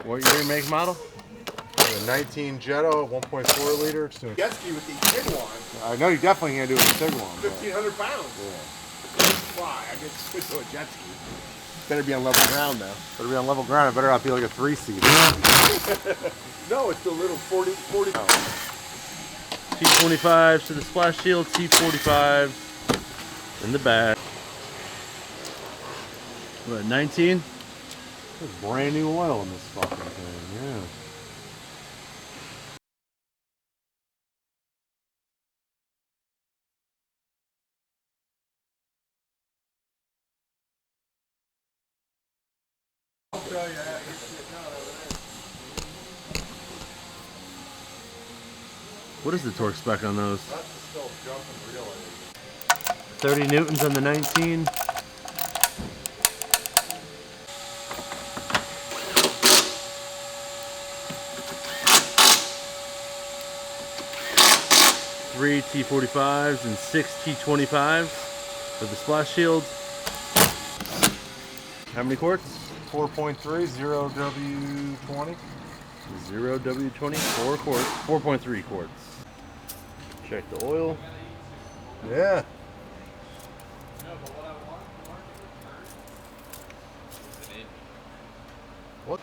What year, make, model? A 19 Jetta 1.4 liter. It's doing. Jet ski with the Tiguan. I know you definitely can't do it with a Tiguan. 1,500 pounds. Yeah. Why? I guess switch to a jet ski. Better be on level ground though. Better be on level ground. It better not be like a 3-seater. No, it's the little 40 T25s to the splash shield, T45s in the back. What, 19? There's brand new oil in this fucking thing, yeah. What is the torque spec on those? That's still jumping really. 30 newtons on the 19. Three T45s and 6 T25s for the splash shield. How many quarts? 4.3, 0W20. 0W20, 4 quarts, 4.3 quarts. Check the oil. Yeah. What?